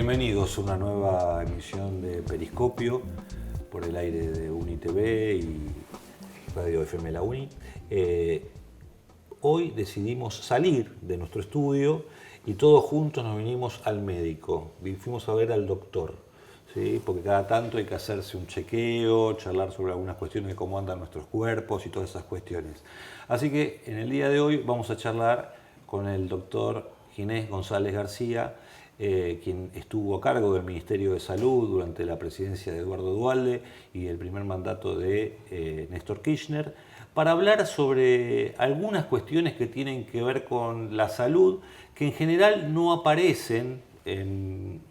Bienvenidos a una nueva emisión de Periscopio por el aire de UniTV y Radio FM La Uni. Hoy decidimos salir de nuestro estudio y todos juntos nos vinimos al médico. Fuimos a ver al doctor, ¿sí? Porque cada tanto hay que hacerse un chequeo, charlar sobre algunas cuestiones de cómo andan nuestros cuerpos y todas esas cuestiones. Así que en el día de hoy vamos a charlar con el doctor Ginés González García, quien estuvo a cargo del Ministerio de Salud durante la presidencia de Eduardo Duhalde y el primer mandato de Néstor Kirchner, para hablar sobre algunas cuestiones que tienen que ver con la salud, que en general no aparecen en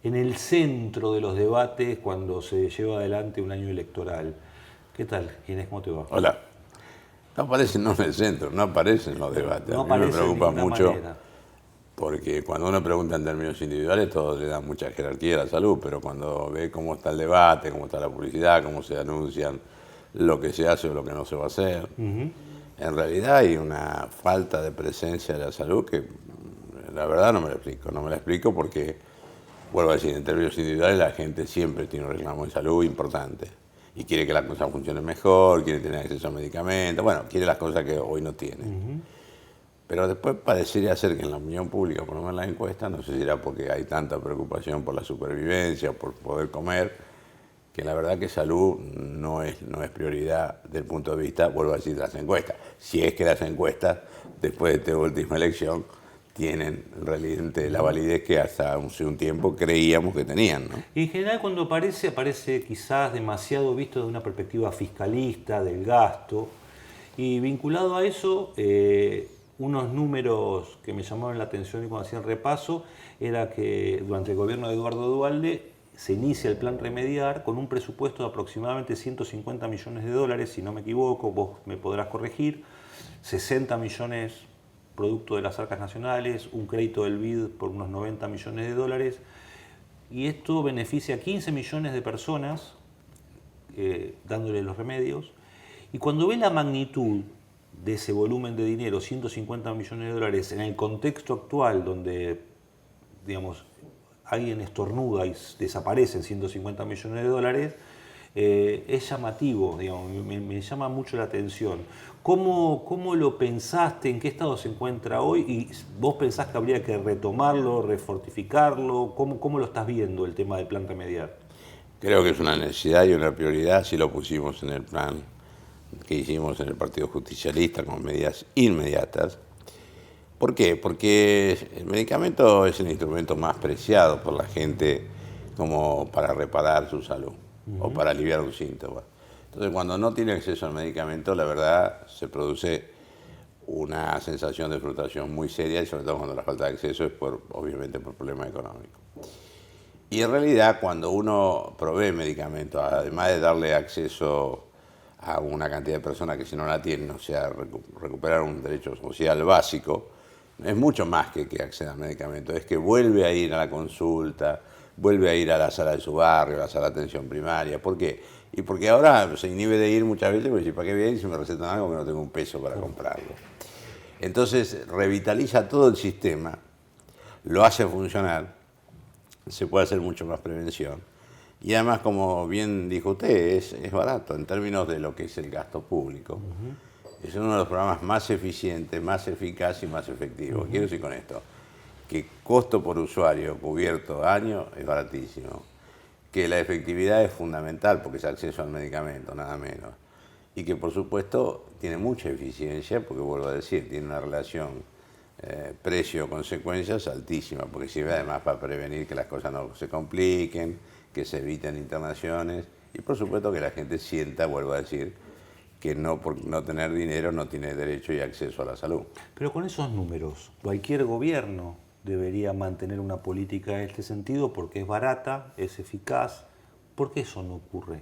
el centro de los debates cuando se lleva adelante un año electoral. ¿Qué tal, Ginés? ¿Cómo te va? Hola. No aparecen en el centro, no aparecen en los debates. No a mí me preocupa de mucho manera. porque cuando uno pregunta en términos individuales todos le dan mucha jerarquía a la salud, pero cuando ve cómo está el debate, cómo está la publicidad, cómo se anuncian lo que se hace o lo que no se va a hacer, en realidad hay una falta de presencia de la salud que la verdad no me la explico. No me la explico porque, vuelvo a decir, en términos individuales la gente siempre tiene un reclamo de salud importante y quiere que las cosas funcionen mejor, quiere tener acceso a medicamentos, bueno, quiere las cosas que hoy no tiene. Pero después parecería ser que en la opinión pública, por lo menos en las encuestas, no sé si era porque hay tanta preocupación por la supervivencia, por poder comer, que la verdad que salud no es prioridad desde el punto de vista, vuelvo a decir, de las encuestas. Si es que las encuestas, después de esta última elección, tienen realmente la validez que hasta hace un tiempo creíamos que tenían, ¿no? Y en general cuando aparece quizás demasiado visto de una perspectiva fiscalista, del gasto, y vinculado a eso, unos números que me llamaron la atención y cuando hacía el repaso, era que durante el gobierno de Eduardo Duhalde se inicia el plan Remediar con un presupuesto de aproximadamente 150 millones de dólares, si no me equivoco, vos me podrás corregir, 60 millones producto de las arcas nacionales, un crédito del BID por unos 90 millones de dólares, y esto beneficia a 15 millones de personas, dándole los remedios, y cuando ves la magnitud de ese volumen de dinero, 150 millones de dólares, en el contexto actual donde, digamos, alguien estornuda y desaparecen 150 millones de dólares, es llamativo, digamos, me llama mucho la atención. ¿Cómo lo pensaste? ¿En qué estado se encuentra hoy? ¿Y vos pensás que habría que retomarlo, refortificarlo? ¿Cómo lo estás viendo el tema del plan Remediar? Creo que es una necesidad y una prioridad, si lo pusimos en el plan que hicimos en el Partido Justicialista con medidas inmediatas. ¿Por qué? Porque el medicamento es el instrumento más preciado por la gente como para reparar su salud o para aliviar un síntoma. Entonces, cuando no tiene acceso al medicamento, la verdad se produce una sensación de frustración muy seria y sobre todo cuando la falta de acceso es obviamente por problemas económicos. Y en realidad, cuando uno provee medicamentos, además de darle acceso a una cantidad de personas que si no la tienen, o sea, recuperar un derecho social básico, es mucho más que acceda al medicamento, es que vuelve a ir a la consulta, vuelve a ir a la sala de su barrio, a la sala de atención primaria. ¿Por qué? Y porque ahora se inhibe de ir muchas veces porque dice, ¿para qué voy a ir si me recetan algo que no tengo un peso para comprarlo? Entonces revitaliza todo el sistema, lo hace funcionar, se puede hacer mucho más prevención. Y además, como bien dijo usted, es barato en términos de lo que es el gasto público. Es uno de los programas más eficientes, más eficaz y más efectivos. Quiero decir con esto, que costo por usuario cubierto año es baratísimo, que la efectividad es fundamental porque es acceso al medicamento, nada menos, y que por supuesto tiene mucha eficiencia porque, vuelvo a decir, tiene una relación precio-consecuencias altísima, porque sirve además para prevenir que las cosas no se compliquen, que se eviten internaciones y por supuesto que la gente sienta, vuelvo a decir, que no por no tener dinero no tiene derecho y acceso a la salud. Pero con esos números, cualquier gobierno debería mantener una política en este sentido porque es barata, es eficaz. ¿Por qué eso no ocurre?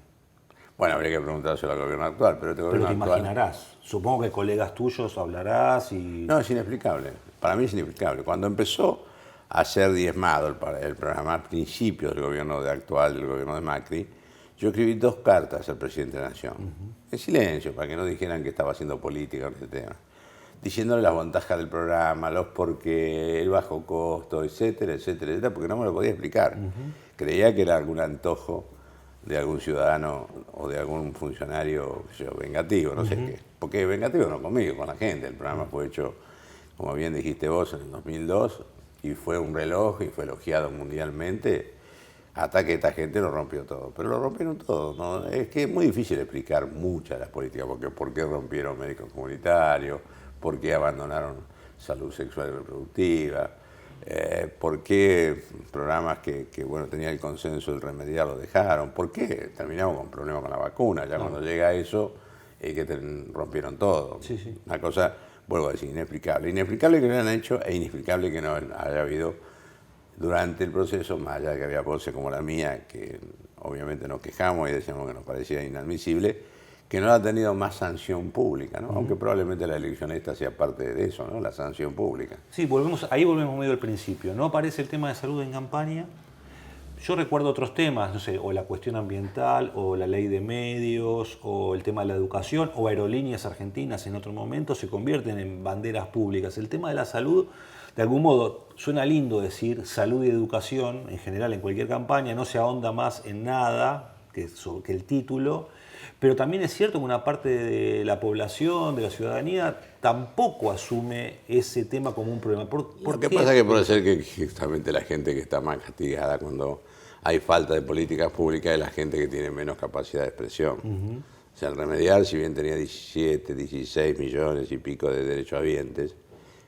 Bueno, habría que preguntárselo al gobierno actual, pero este gobierno Pero te actual... imaginarás, supongo que colegas tuyos hablarás y... No, es inexplicable. Para mí es inexplicable. Cuando empezó a ser diezmado el programa a principios del gobierno actual, del gobierno de Macri, yo escribí 2 cartas al presidente de la Nación, en silencio, para que no dijeran que estaba haciendo política en ese tema. diciéndole las ventajas del programa, los por qué, el bajo costo, etcétera, etcétera, etcétera, porque no me lo podía explicar. Creía que era algún antojo de algún ciudadano o de algún funcionario, qué sé yo, vengativo, no sé qué. Porque vengativo no conmigo, con la gente. El programa fue hecho, como bien dijiste vos, en el 2002 y fue un reloj y fue elogiado mundialmente hasta que esta gente lo rompió todo. Pero lo rompieron todo, ¿no? Es que es muy difícil explicar muchas de las políticas, porque por qué rompieron médicos comunitarios, por qué abandonaron salud sexual y reproductiva, por qué programas que bueno, tenían el consenso del remediar lo dejaron, por qué terminamos con problemas con la vacuna, ya cuando llega eso rompieron todo. Sí, sí. Una cosa, vuelvo a decir, inexplicable. Inexplicable que no hayan hecho e inexplicable que no haya habido durante el proceso, más allá de que había voces como la mía, que obviamente nos quejamos y decíamos que nos parecía inadmisible, que no ha tenido más sanción pública, ¿no? Aunque probablemente la elección esta sea parte de eso, ¿no? La sanción pública. Sí, ahí volvemos medio al principio. No aparece el tema de salud en campaña. Yo recuerdo otros temas, no sé, o la cuestión ambiental, o la ley de medios, o el tema de la educación, o Aerolíneas Argentinas en otro momento se convierten en banderas públicas. El tema de la salud, de algún modo, suena lindo decir salud y educación, en general en cualquier campaña, no se ahonda más en nada que el título, pero también es cierto que una parte de la población, de la ciudadanía, tampoco asume ese tema como un problema. Lo que pasa es que puede ser que justamente la gente que está más castigada cuando hay falta de políticas públicas es la gente que tiene menos capacidad de expresión. O sea, el Remediar, si bien tenía 17, 16 millones y pico de derechohabientes,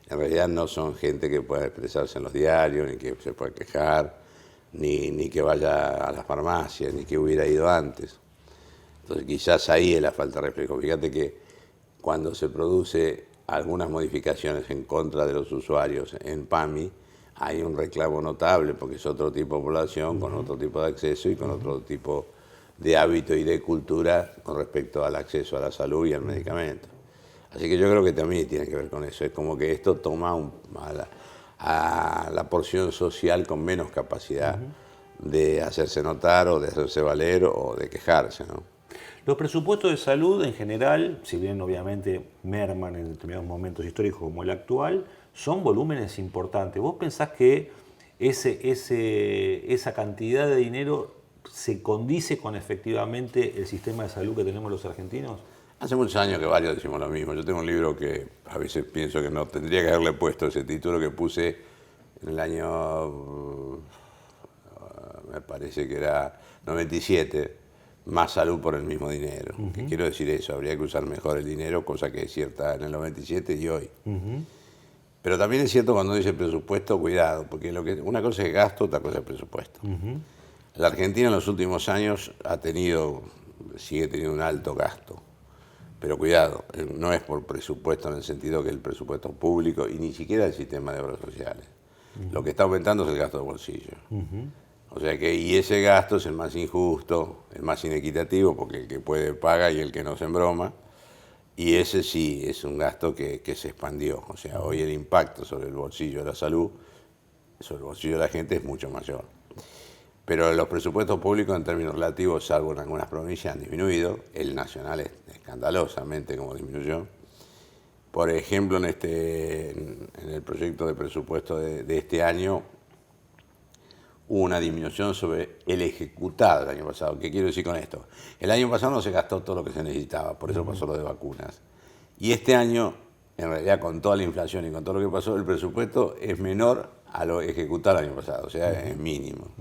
en realidad no son gente que pueda expresarse en los diarios, ni que se pueda quejar, ni que vaya a las farmacias, ni que hubiera ido antes. Entonces quizás ahí es la falta de reflejo. Fíjate que cuando se produce algunas modificaciones en contra de los usuarios en PAMI, hay un reclamo notable porque es otro tipo de población, con otro tipo de acceso y con otro tipo de hábito y de cultura con respecto al acceso a la salud y al medicamento. Así que yo creo que también tiene que ver con eso. Es como que esto toma a la porción social con menos capacidad de hacerse notar o de hacerse valer o de quejarse, ¿no? Los presupuestos de salud en general, si bien obviamente merman en determinados momentos históricos como el actual, son volúmenes importantes. ¿Vos pensás que esa cantidad de dinero se condice con efectivamente el sistema de salud que tenemos los argentinos? Hace muchos años que varios decimos lo mismo. Yo tengo un libro que a veces pienso que no tendría que haberle puesto ese título que puse en el año, me parece que era 97, Más salud por el mismo dinero. ¿Qué quiero decir eso? Habría que usar mejor el dinero, cosa que es cierta en el 97 y hoy. Pero también es cierto cuando dice presupuesto, cuidado, porque una cosa es gasto, otra cosa es presupuesto. La Argentina en los últimos años sigue teniendo un alto gasto. Pero cuidado, no es por presupuesto en el sentido que el presupuesto público y ni siquiera el sistema de obras sociales. Lo que está aumentando es el gasto de bolsillo. O sea y ese gasto es el más injusto, el más inequitativo, porque el que puede paga y el que no se embroma. Y ese sí es un gasto que se expandió. O sea, hoy el impacto sobre el bolsillo de la salud, sobre el bolsillo de la gente es mucho mayor. Pero los presupuestos públicos en términos relativos, salvo en algunas provincias, han disminuido. El nacional es escandalosamente como disminuyó. Por ejemplo, en el proyecto de presupuesto de este año, hubo una disminución sobre el ejecutado el año pasado. ¿Qué quiero decir con esto? El año pasado no se gastó todo lo que se necesitaba, por eso pasó lo de vacunas. Y este año, en realidad, con toda la inflación y con todo lo que pasó, el presupuesto es menor a lo ejecutado el año pasado, o sea, es mínimo.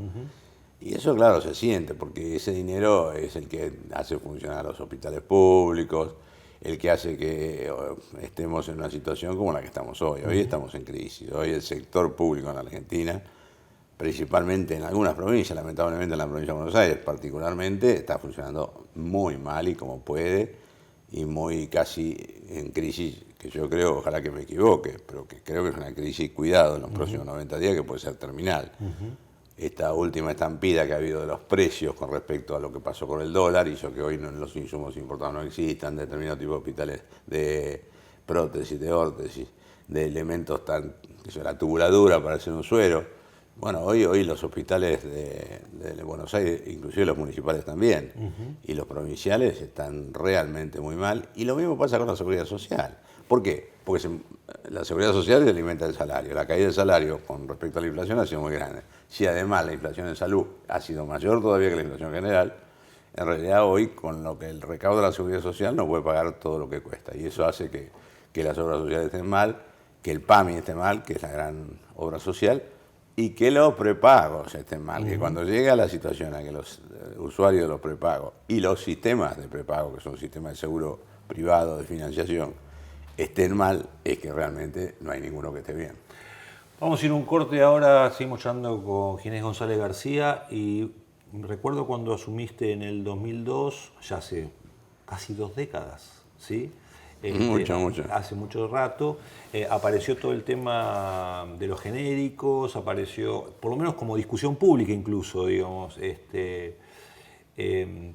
Y eso, claro, se siente, porque ese dinero es el que hace funcionar los hospitales públicos, el que hace que estemos en una situación como la que estamos hoy. Hoy estamos en crisis. Hoy el sector público en la Argentina, principalmente en algunas provincias, lamentablemente en la provincia de Buenos Aires particularmente, está funcionando muy mal y como puede, y muy casi en crisis, que yo creo, ojalá que me equivoque, pero que creo que es una crisis, cuidado, en los próximos 90 días, que puede ser terminal. Esta última estampida que ha habido de los precios con respecto a lo que pasó con el dólar hizo que hoy los insumos importados no existan, determinados tipos de hospitales de prótesis, de órtesis, de elementos la tubuladura para hacer un suero, Bueno, hoy los hospitales de Buenos Aires, inclusive los municipales también, y los provinciales están realmente muy mal. Y lo mismo pasa con la seguridad social. ¿Por qué? Porque la seguridad social se alimenta del salario. La caída del salario con respecto a la inflación ha sido muy grande. Si además la inflación en salud ha sido mayor todavía que la inflación general, en realidad hoy con lo que el recaudo de la seguridad social no puede pagar todo lo que cuesta. Y eso hace que las obras sociales estén mal, que el PAMI esté mal, que es la gran obra social, y que los prepagos estén mal, que cuando llega la situación a que los usuarios de los prepagos y los sistemas de prepago, que son sistemas de seguro privado, de financiación, estén mal, es que realmente no hay ninguno que esté bien. Vamos a ir a un corte ahora, seguimos charlando con Ginés González García y recuerdo cuando asumiste en el 2002, ya hace casi 2 décadas, ¿sí? Mucho. Hace mucho rato, apareció todo el tema de los genéricos, apareció, por lo menos como discusión pública incluso, digamos,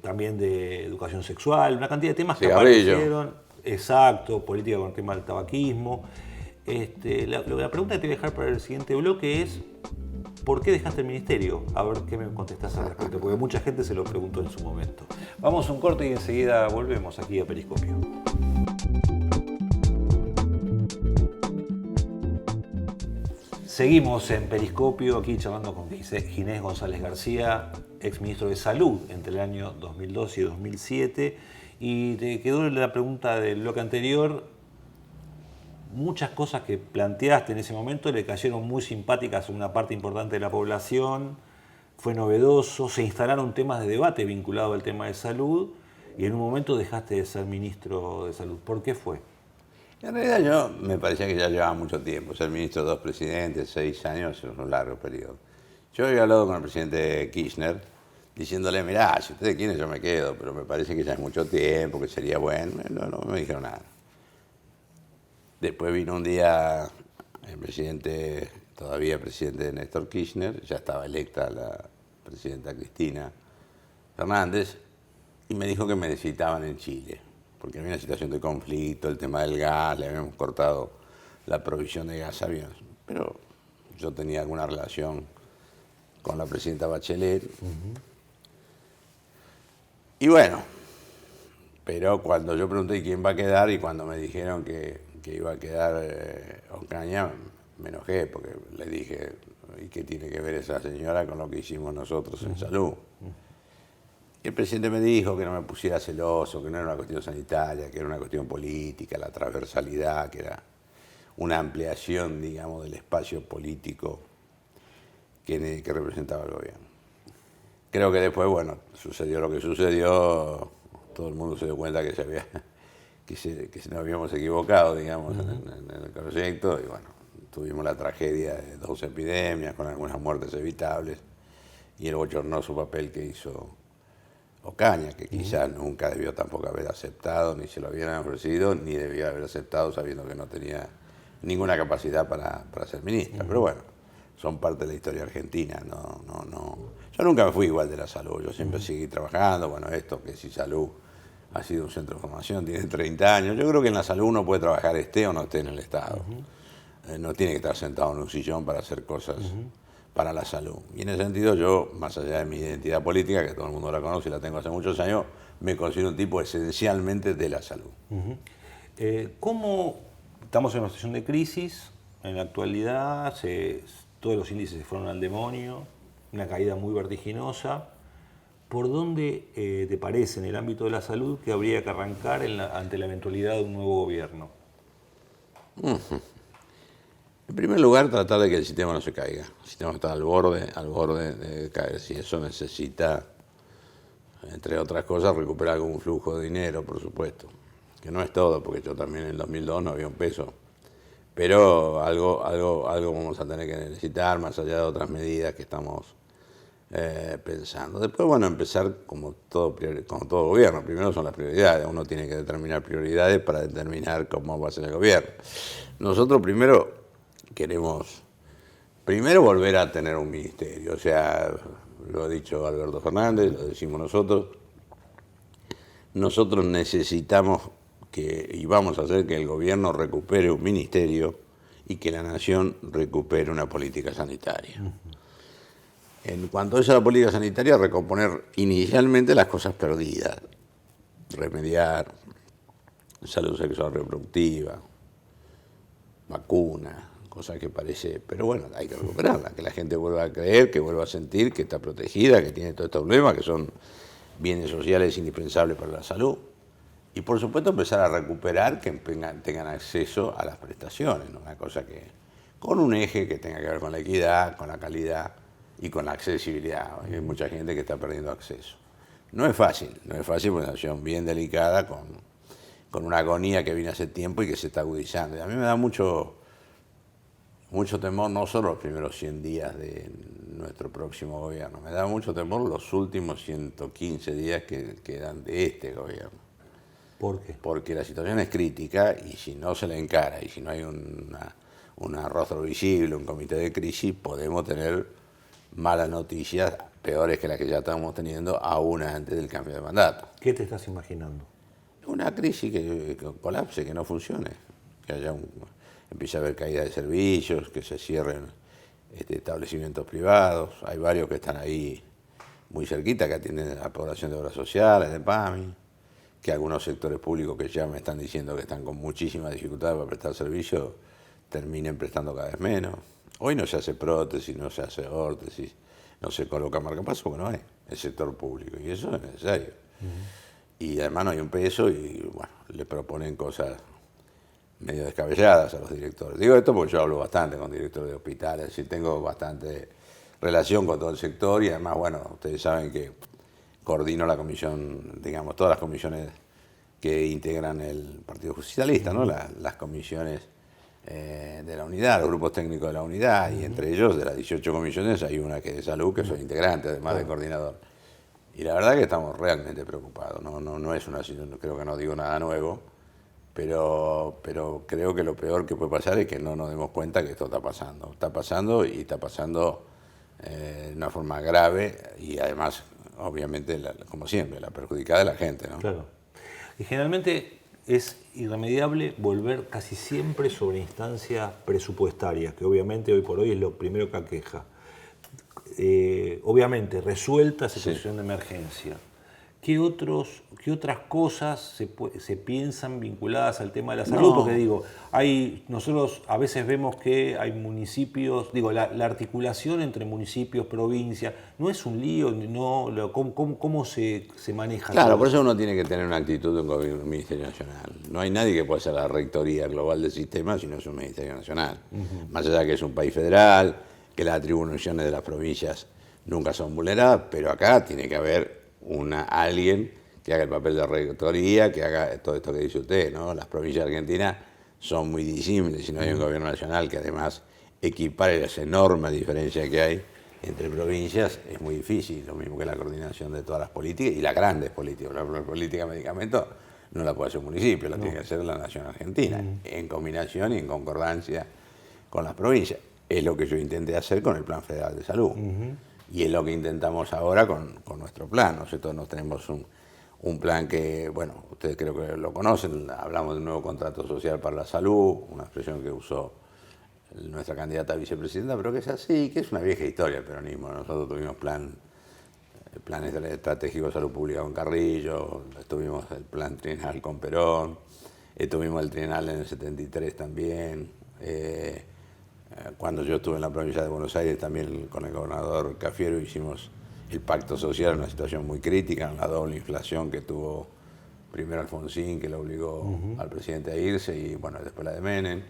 también de educación sexual, una cantidad de temas que aparecieron, exacto, política con el tema del tabaquismo. La pregunta que te voy a dejar para el siguiente bloque es, ¿por qué dejaste el ministerio? A ver qué me contestás al respecto, porque mucha gente se lo preguntó en su momento. Vamos a un corte y enseguida volvemos aquí a Periscopio. Seguimos en Periscopio, aquí charlando con Ginés González García, exministro de Salud entre el año 2002 y 2007. Y te quedó la pregunta del bloque anterior. Muchas cosas que planteaste en ese momento le cayeron muy simpáticas a una parte importante de la población, fue novedoso, se instalaron temas de debate vinculados al tema de salud y en un momento dejaste de ser ministro de Salud. ¿Por qué fue? En realidad yo me parecía que ya llevaba mucho tiempo, ser ministro de 2 presidentes, 6 años, es un largo periodo. Yo había hablado con el presidente Kirchner diciéndole, mirá, si ustedes quieren yo me quedo, pero me parece que ya es mucho tiempo, que sería bueno. No me dijeron nada. Después vino un día el presidente, todavía presidente Néstor Kirchner, ya estaba electa la presidenta Cristina Fernández, y me dijo que me necesitaban en Chile, porque había una situación de conflicto, el tema del gas, le habíamos cortado la provisión de gas a aviones. Pero yo tenía alguna relación con la presidenta Bachelet. Y bueno, pero cuando yo pregunté quién va a quedar y cuando me dijeron que iba a quedar Ocaña, me enojé porque le dije, ¿y qué tiene que ver esa señora con lo que hicimos nosotros en salud? Y el presidente me dijo que no me pusiera celoso, que no era una cuestión sanitaria, que era una cuestión política, la transversalidad, que era una ampliación, digamos, del espacio político que representaba el gobierno. Creo que después, bueno, sucedió lo que sucedió, todo el mundo se dio cuenta que nos habíamos equivocado, digamos, en el proyecto, y bueno, tuvimos la tragedia de 2 epidemias con algunas muertes evitables y el bochornoso papel que hizo Ocaña, que quizás nunca debió tampoco haber aceptado, ni se lo habían ofrecido, ni debió haber aceptado sabiendo que no tenía ninguna capacidad para ser ministra. Pero bueno, son parte de la historia argentina. Yo nunca me fui igual de la salud, yo siempre seguí trabajando. Bueno, esto que si salud ha sido un centro de formación, tiene 30 años. Yo creo que en la salud uno puede trabajar esté o no esté en el Estado. No tiene que estar sentado en un sillón para hacer cosas para la salud. Y en ese sentido yo, más allá de mi identidad política, que todo el mundo la conoce y la tengo hace muchos años, me considero un tipo esencialmente de la salud. ¿Cómo estamos en una situación de crisis? En la actualidad todos los índices se fueron al demonio, una caída muy vertiginosa. ¿Por dónde te parece en el ámbito de la salud que habría que arrancar ante la eventualidad de un nuevo gobierno? En primer lugar, tratar de que el sistema no se caiga. El sistema está al borde de caer. Si eso necesita, entre otras cosas, recuperar algún flujo de dinero, por supuesto. Que no es todo, porque yo también en el 2002 no había un peso. Pero algo vamos a tener que necesitar, más allá de otras medidas que estamos pensando. Después, bueno, empezar como todo gobierno. Primero son las prioridades. Uno tiene que determinar prioridades para determinar cómo va a ser el gobierno. Nosotros primero queremos volver a tener un ministerio. O sea, lo ha dicho Alberto Fernández, lo decimos nosotros. Nosotros necesitamos y vamos a hacer que el gobierno recupere un ministerio y que la nación recupere una política sanitaria. En cuanto a eso, la política sanitaria, recomponer inicialmente las cosas perdidas, remediar salud sexual reproductiva, vacuna, cosas que parece, pero bueno, hay que recuperarla, que la gente vuelva a creer, que vuelva a sentir que está protegida, que tiene todos estos problemas, que son bienes sociales indispensables para la salud. Y por supuesto empezar a recuperar que tengan acceso a las prestaciones, ¿no? Una cosa que, con un eje que tenga que ver con la equidad, con la calidad y con la accesibilidad. Hay mucha gente que está perdiendo acceso. No es fácil porque es una situación bien delicada, con una agonía que viene hace tiempo y que se está agudizando. Y a mí me da mucho temor, no solo los primeros 100 días de nuestro próximo gobierno, me da mucho temor los últimos 115 días que quedan de este gobierno. ¿Por qué? Porque la situación es crítica y si no se le encara y si no hay un rostro visible, un comité de crisis, podemos tener malas noticias, peores que las que ya estamos teniendo, aún antes del cambio de mandato. ¿Qué te estás imaginando? Una crisis que colapse, que no funcione, que empiece a haber caída de servicios, que se cierren establecimientos privados. Hay varios que están ahí muy cerquita, que atienden a la población de obras sociales, de PAMI, que algunos sectores públicos que ya me están diciendo que están con muchísimas dificultades para prestar servicios, terminen prestando cada vez menos. Hoy no se hace prótesis, no se hace órtesis, no se coloca marcapasos porque no hay el sector público, y eso es necesario. Y además no hay un peso y bueno, le proponen cosas medio descabelladas a los directores. Digo esto porque yo hablo bastante con directores de hospitales, y tengo bastante relación con todo el sector y además, bueno, ustedes saben que coordino la comisión, digamos, todas las comisiones que integran el Partido Justicialista, ¿no? Las comisiones de la unidad, los grupos técnicos de la unidad, y entre ellos, de las 18 comisiones, hay una que es de salud, que soy integrante, además de coordinador. Y la verdad que estamos realmente preocupados, no es una situación, creo que no digo nada nuevo, pero creo que lo peor que puede pasar es que no nos demos cuenta que esto está pasando. Está pasando y está pasando de una forma grave y además, obviamente, como siempre, la perjudicada de la gente, ¿no? Claro. Y generalmente es irremediable volver casi siempre sobre instancias presupuestarias, que obviamente hoy por hoy es lo primero que aqueja. Obviamente, resuelta esa situación de emergencia, ¿qué otras cosas se piensan vinculadas al tema de la salud? No. Porque digo, nosotros a veces vemos que hay municipios, digo, la articulación entre municipios, provincias, no es un lío, ¿cómo se maneja? Claro, todo por eso uno tiene que tener una actitud de un gobierno, un Ministerio Nacional. No hay nadie que pueda hacer la rectoría global del sistema si no es un Ministerio Nacional. Más allá de que es un país federal, que las atribuciones de las provincias nunca son vulneradas, pero acá tiene que haber alguien que haga el papel de rectoría, que haga todo esto que dice usted, ¿no? Las provincias argentinas son muy disímiles, si no hay un gobierno nacional que además equipare esa enorme diferencia que hay entre provincias, es muy difícil, lo mismo que la coordinación de todas las políticas y las grandes políticas. La política de medicamentos no la puede hacer un municipio, la tiene que hacer la Nación Argentina, en combinación y en concordancia con las provincias. Es lo que yo intenté hacer con el Plan Federal de Salud. Y es lo que intentamos ahora con nuestro plan. Nosotros nos tenemos un plan que, bueno, ustedes creo que lo conocen, hablamos de un nuevo contrato social para la salud, una expresión que usó nuestra candidata a vicepresidenta, pero que es así, que es una vieja historia el peronismo. Nosotros tuvimos planes estratégicos de salud pública con Carrillo, tuvimos el plan trienal con Perón, tuvimos el trienal en el 73 también. Cuando yo estuve en la provincia de Buenos Aires, también con el gobernador Cafiero hicimos el pacto social en una situación muy crítica, en la doble inflación que tuvo primero Alfonsín, que lo obligó al presidente a irse, y bueno, después la de Menem,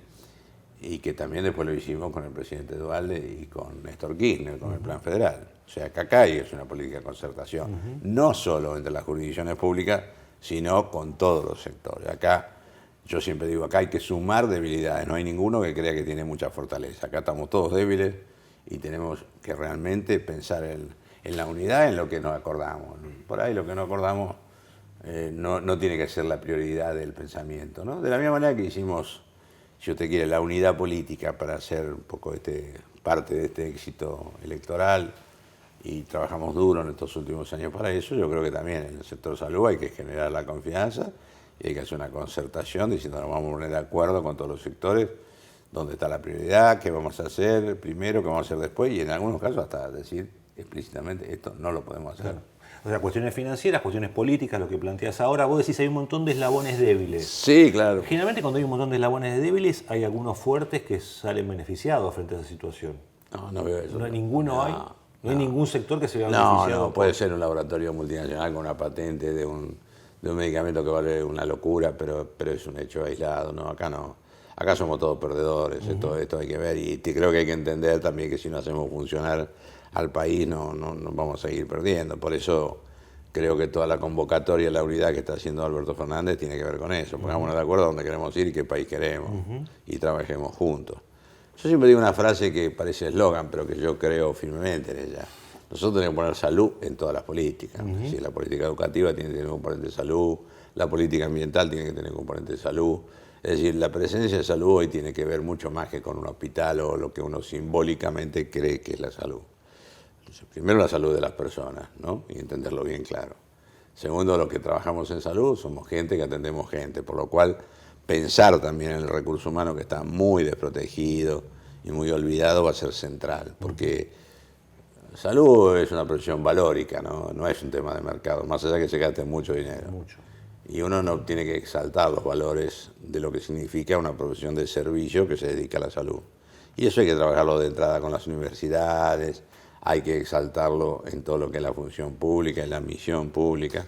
y que también después lo hicimos con el presidente Duhalde y con Néstor Kirchner, con el plan federal. O sea, que acá es una política de concertación, no solo entre las jurisdicciones públicas, sino con todos los sectores. Acá, yo siempre digo, acá hay que sumar debilidades, no hay ninguno que crea que tiene mucha fortaleza. Acá estamos todos débiles y tenemos que realmente pensar en la unidad, en lo que nos acordamos. Por ahí lo que no acordamos no tiene que ser la prioridad del pensamiento, ¿no? De la misma manera que hicimos, si usted quiere, la unidad política para hacer un poco parte de este éxito electoral, y trabajamos duro en estos últimos años para eso. Yo creo que también en el sector salud hay que generar la confianza y hay que hacer una concertación diciendo nos vamos a poner de acuerdo con todos los sectores dónde está la prioridad, qué vamos a hacer primero, qué vamos a hacer después, y en algunos casos hasta decir explícitamente, esto no lo podemos hacer. Claro. O sea, cuestiones financieras, cuestiones políticas, lo que planteas ahora. Vos decís hay un montón de eslabones débiles. Sí, claro. Generalmente cuando hay un montón de eslabones débiles, hay algunos fuertes que salen beneficiados frente a esa situación. No veo eso. No hay ninguno, no hay ningún sector que se vea No, beneficiado. no, puede ser un laboratorio multinacional con una patente de un medicamento que vale una locura, pero es un hecho aislado, ¿no? Acá no. Acá somos todos perdedores, esto hay que ver y creo que hay que entender también que si no hacemos funcionar al país no vamos a seguir perdiendo. Por eso creo que toda la convocatoria, la unidad que está haciendo Alberto Fernández tiene que ver con eso. Pongámonos de acuerdo a dónde queremos ir y qué país queremos y trabajemos juntos. Yo siempre digo una frase que parece eslogan, pero que yo creo firmemente en ella. Nosotros tenemos que poner salud en todas las políticas. Es decir, la política educativa tiene que tener un componente de salud, la política ambiental tiene que tener un componente de salud. Es decir, la presencia de salud hoy tiene que ver mucho más que con un hospital o lo que uno simbólicamente cree que es la salud. Entonces, primero la salud de las personas, ¿no? Y entenderlo bien claro. Segundo, los que trabajamos en salud somos gente que atendemos gente, por lo cual pensar también en el recurso humano que está muy desprotegido y muy olvidado va a ser central, porque salud es una profesión valórica, no es un tema de mercado, más allá que se gaste mucho dinero. Mucho. Y uno no tiene que exaltar los valores de lo que significa una profesión de servicio que se dedica a la salud. Y eso hay que trabajarlo de entrada con las universidades, hay que exaltarlo en todo lo que es la función pública, en la misión pública.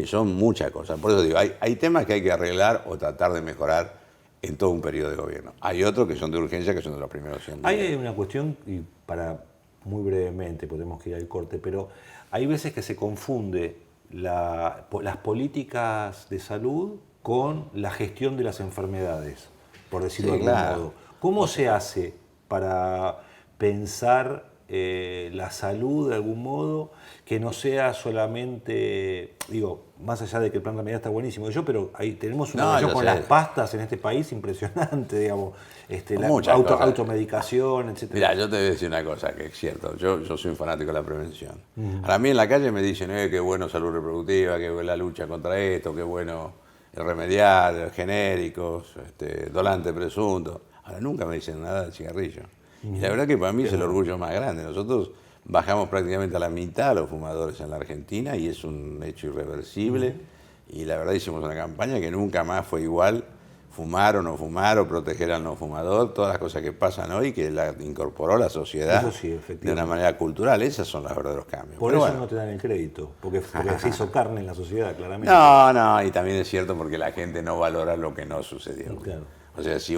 Son muchas cosas. Por eso digo, hay temas que hay que arreglar o tratar de mejorar en todo un periodo de gobierno. Hay otros que son de urgencia, que son de los primeros 100 días. Hay una cuestión, y para muy brevemente, podemos ir al corte, pero hay veces que se confunde las políticas de salud con la gestión de las enfermedades, por decirlo de algún modo. ¿Cómo se hace para pensar la salud de algún modo que no sea solamente, digo, más allá de que el plan de medida está buenísimo, pero ahí tenemos una relación con las pastas en este país impresionante, digamos, la automedicación, etc. Mira, yo te voy a decir una cosa que es cierto, yo soy un fanático de la prevención. A mí en la calle me dicen, qué bueno salud reproductiva, qué buena la lucha contra esto, qué bueno el remediar, genéricos, dolante presunto. Ahora nunca me dicen nada del cigarrillo. Y la verdad que para mí es el orgullo más grande. Nosotros bajamos prácticamente a la mitad los fumadores en la Argentina y es un hecho irreversible. Y la verdad hicimos una campaña que nunca más fue igual, fumar o no fumar o proteger al no fumador, todas las cosas que pasan hoy que la incorporó la sociedad de una manera cultural. Esos son los verdaderos cambios. Por eso no te dan el crédito, porque se hizo carne en la sociedad, claramente. No, y también es cierto porque la gente no valora lo que no sucedió. Claro. O sea, si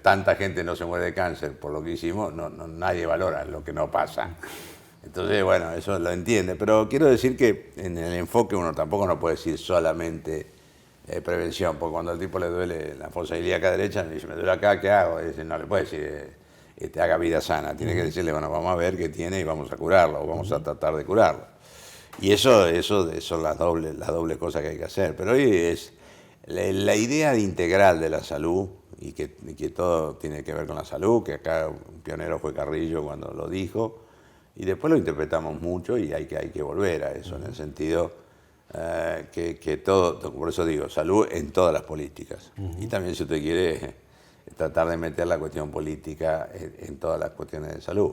tanta gente no se muere de cáncer por lo que hicimos, nadie valora lo que no pasa. Entonces, bueno, eso lo entiende. Pero quiero decir que en el enfoque uno tampoco no puede decir solamente prevención, porque cuando al tipo le duele la fosa ilíaca derecha, me dice, me duele acá, ¿qué hago? Y dice, no le puede decir, haga vida sana. Tiene que decirle, bueno, vamos a ver qué tiene y vamos a curarlo, o vamos a tratar de curarlo. Y eso son las dobles cosas que hay que hacer. Pero hoy es la idea integral de la salud y que todo tiene que ver con la salud, que acá un pionero fue Carrillo cuando lo dijo, y después lo interpretamos mucho y hay que volver a eso, en el sentido que todo, por eso digo, salud en todas las políticas. Y también si usted quiere tratar de meter la cuestión política en todas las cuestiones de salud.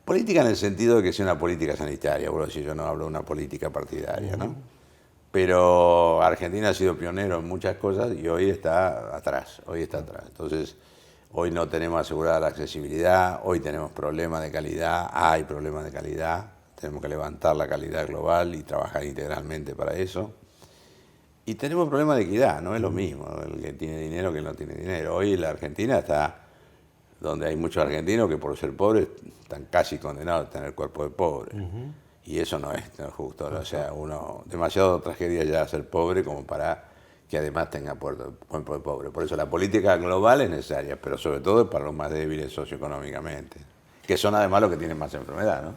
Política en el sentido de que sea una política sanitaria, por decir, yo no hablo de una política partidaria, ¿no? Pero Argentina ha sido pionero en muchas cosas y hoy está atrás. Entonces, hoy no tenemos asegurada la accesibilidad, hoy tenemos problemas de calidad, hay problemas de calidad, tenemos que levantar la calidad global y trabajar integralmente para eso. Y tenemos problemas de equidad, no es lo mismo el que tiene dinero que el que no tiene dinero. Hoy la Argentina está donde hay muchos argentinos que por ser pobres están casi condenados a tener cuerpo de pobre. Y eso no es justo, o sea, demasiado tragedia ya ser pobre como para que además tenga cuerpo de pobre. Por eso la política global es necesaria, pero sobre todo para los más débiles socioeconómicamente, que son además los que tienen más enfermedad, ¿no?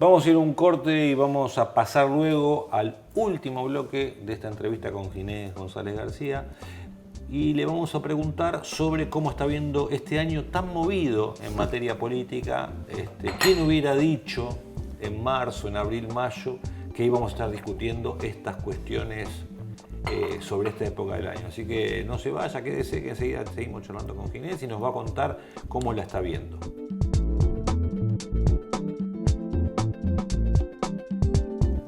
Vamos a ir a un corte y vamos a pasar luego al último bloque de esta entrevista con Ginés González García y le vamos a preguntar sobre cómo está viendo este año tan movido en materia política. ¿Quién hubiera dicho en marzo, en abril, mayo, que íbamos a estar discutiendo estas cuestiones sobre esta época del año? Así que no se vaya, quédese, que enseguida seguimos charlando con Ginés y nos va a contar cómo la está viendo.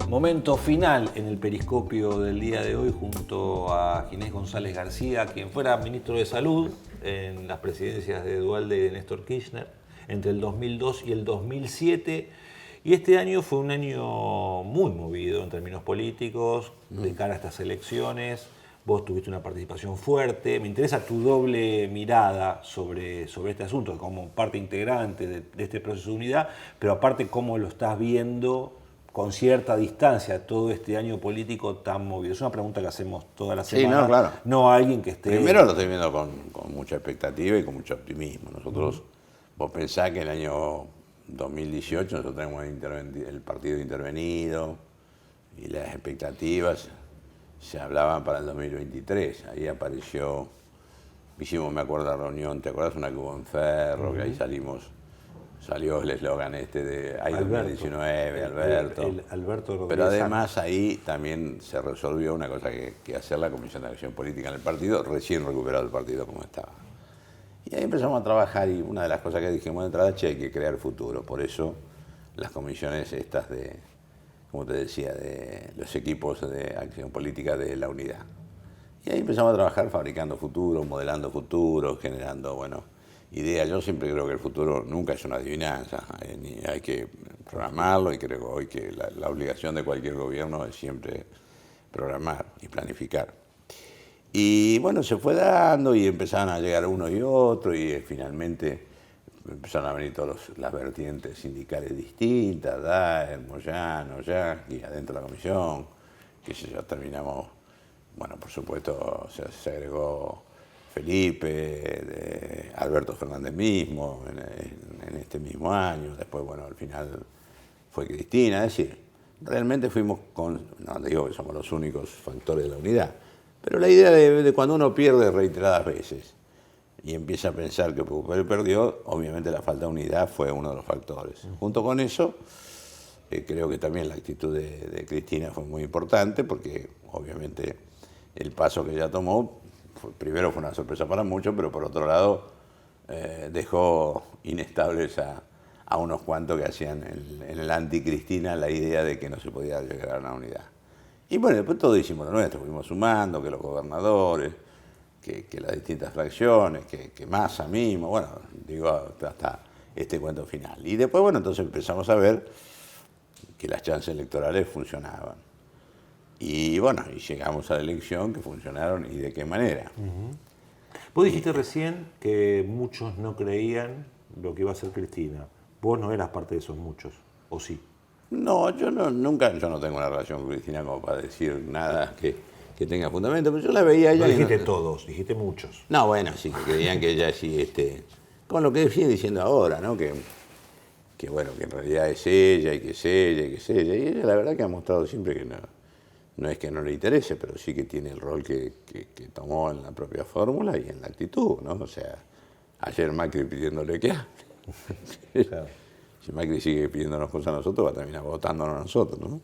Momento final en el periscopio del día de hoy junto a Ginés González García, quien fuera ministro de Salud en las presidencias de Duhalde y de Néstor Kirchner entre el 2002 y el 2007. Y este año fue un año muy movido en términos políticos, de cara a estas elecciones. Vos tuviste una participación fuerte. Me interesa tu doble mirada sobre este asunto, como parte integrante de este proceso de unidad, pero aparte cómo lo estás viendo con cierta distancia todo este año político tan movido. Es una pregunta que hacemos toda la semana. Sí, no, claro. No a alguien que esté... Primero lo estoy viendo con mucha expectativa y con mucho optimismo. Nosotros, vos pensás que el año 2018 nosotros tenemos el partido intervenido y las expectativas se hablaban para el 2023. Ahí apareció, hicimos, me acuerdo, la reunión, ¿te acuerdas? Una que hubo en Ferro, que ahí salió el eslogan este de hay 2019, Alberto. Alberto Rodríguez. Pero además ahí también se resolvió una cosa que hacer la Comisión de Acción Política en el partido, recién recuperado el partido como estaba. Y ahí empezamos a trabajar y una de las cosas que dijimos de entrada, hay que crear futuro. Por eso las comisiones estas de, como te decía, de los equipos de acción política de la unidad. Y ahí empezamos a trabajar fabricando futuro, modelando futuro, generando, bueno, ideas. Yo siempre creo que el futuro nunca es una adivinanza, hay que programarlo y creo hoy que la obligación de cualquier gobierno es siempre programar y planificar. Y bueno, se fue dando y empezaron a llegar uno y otro y finalmente empezaron a venir todas las vertientes sindicales distintas, Daer, Moyano, Yaqui, adentro de la comisión, que ya terminamos, bueno, por supuesto se agregó Felipe, Alberto Fernández mismo, en este mismo año, después, bueno, al final fue Cristina, es decir, realmente fuimos no digo que somos los únicos factores de la unidad, pero la idea de cuando uno pierde reiteradas veces y empieza a pensar que perdió, obviamente la falta de unidad fue uno de los factores. Junto con eso, creo que también la actitud de Cristina fue muy importante porque obviamente el paso que ella tomó, primero fue una sorpresa para muchos, pero por otro lado dejó inestables a unos cuantos que hacían en el anti-Cristina la idea de que no se podía llegar a una unidad. Y bueno, después todos hicimos lo nuestro, fuimos sumando, que los gobernadores, que las distintas fracciones, que Massa mismo, bueno, digo, hasta este cuento final. Y después, bueno, entonces empezamos a ver que las chances electorales funcionaban. Y bueno, y llegamos a la elección, que funcionaron y de qué manera. Vos dijiste recién que muchos no creían lo que iba a hacer Cristina. Vos no eras parte de esos muchos, ¿o sí? No, yo no tengo una relación con Cristina como para decir nada que tenga fundamento, pero yo la veía a ella. No dijiste todos, dijiste muchos. No, bueno, sí, que creían que ella sí, con lo que sigue diciendo ahora, ¿no? Que bueno, que en realidad es ella y que es ella y que es ella. Y ella la verdad que ha mostrado siempre que no es que no le interese, pero sí que tiene el rol que tomó en la propia fórmula y en la actitud, ¿no? O sea, ayer Macri pidiéndole que hable. Claro. Si Macri sigue pidiéndonos cosas a nosotros, va a terminar votándonos a nosotros, ¿no?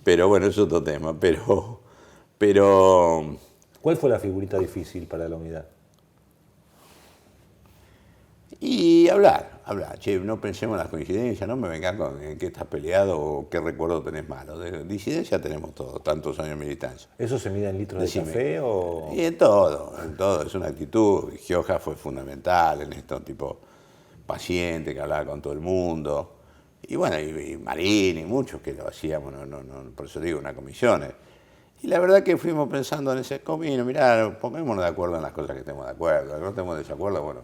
Pero bueno, es otro tema. Pero ¿cuál fue la figurita difícil para la unidad? Y hablar. Che, no pensemos en las coincidencias, no me vengas con en qué estás peleado o qué recuerdo tenés malo. De disidencia tenemos todo, tantos años de militancia. ¿Eso se mide en litros de café o...? Y en todo, es una actitud. Gioja fue fundamental en esto, tipo paciente, que hablaba con todo el mundo. Y bueno, y Marín y muchos que lo hacíamos, por eso digo, una comisión. Y la verdad que fuimos pensando en ese camino, mirá, pongámonos de acuerdo en las cosas que estemos de acuerdo. Que no estemos de desacuerdo, bueno,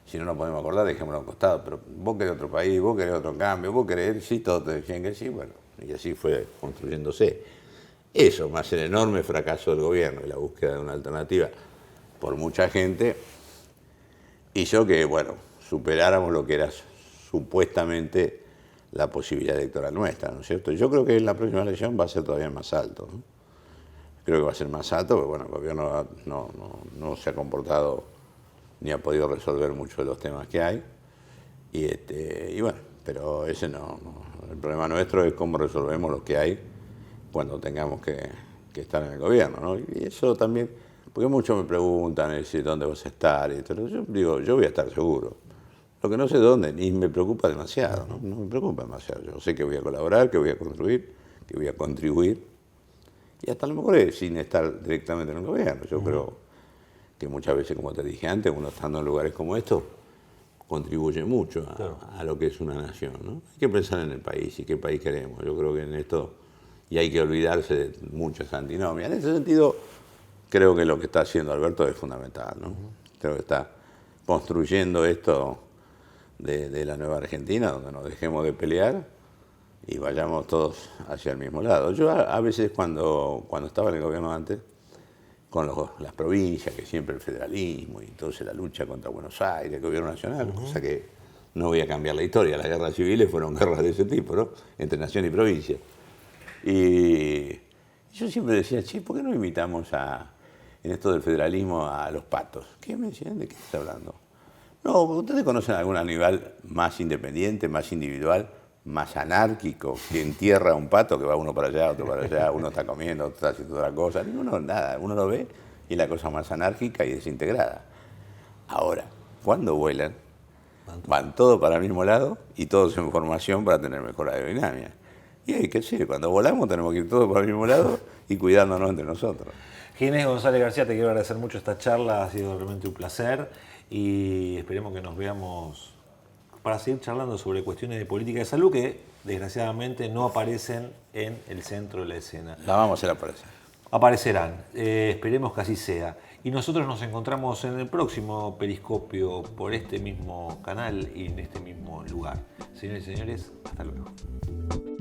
si no nos podemos acordar, dejémoslo a un costado. Pero vos querés otro país, vos querés otro cambio, vos querés, sí, todos te decían que sí, bueno, y así fue construyéndose. Eso, más el enorme fracaso del gobierno y la búsqueda de una alternativa por mucha gente, hizo que, bueno, superáramos lo que era supuestamente la posibilidad electoral nuestra, ¿no es cierto? Yo creo que en la próxima elección va a ser todavía más alto, ¿no? Creo que va a ser más alto, porque bueno, el gobierno no se ha comportado ni ha podido resolver muchos de los temas que hay. Y bueno, pero ese no. El problema nuestro es cómo resolvemos lo que hay cuando tengamos que estar en el gobierno, ¿no? Y eso también, porque muchos me preguntan dónde vas a estar, y todo. Yo digo, yo voy a estar seguro. Lo que no sé dónde, ni me preocupa demasiado, ¿no? No me preocupa demasiado. Yo sé que voy a colaborar, que voy a construir, que voy a contribuir, y hasta a lo mejor es sin estar directamente en el gobierno. Yo creo que muchas veces, como te dije antes, uno estando en lugares como estos, contribuye mucho a lo que es una nación, ¿no? Hay que pensar en el país y qué país queremos. Yo creo que en esto, y hay que olvidarse de muchas antinomias. En ese sentido, creo que lo que está haciendo Alberto es fundamental, ¿no? Creo que está construyendo esto de la nueva Argentina, donde nos dejemos de pelear y vayamos todos hacia el mismo lado. Yo a veces cuando estaba en el gobierno antes, con las provincias, que siempre el federalismo y entonces la lucha contra Buenos Aires, el gobierno nacional, cosa que no voy a cambiar la historia, las guerras civiles fueron guerras de ese tipo, ¿no? Entre nación y provincia. Y yo siempre decía, che, ¿por qué no invitamos en esto del federalismo a los patos? ¿Qué me decían? ¿De qué estás hablando? No, ¿ustedes conocen algún animal más independiente, más individual, más anárquico, que entierra a un pato, que va uno para allá, otro para allá, uno está comiendo, otro está haciendo otra cosa? Ninguno, nada, uno lo ve y es la cosa más anárquica y desintegrada. Ahora, cuando vuelan, van todos para el mismo lado y todos en formación para tener mejor aerodinámica. Y hay que decir, cuando volamos tenemos que ir todos para el mismo lado y cuidándonos entre nosotros. Ginés González García, te quiero agradecer mucho esta charla, ha sido realmente un placer y esperemos que nos veamos para seguir charlando sobre cuestiones de política de salud que desgraciadamente no aparecen en el centro de la escena. La vamos a hacer aparecer. Aparecerán, esperemos que así sea. Y nosotros nos encontramos en el próximo Periscopio por este mismo canal y en este mismo lugar. Señores y señores, hasta luego.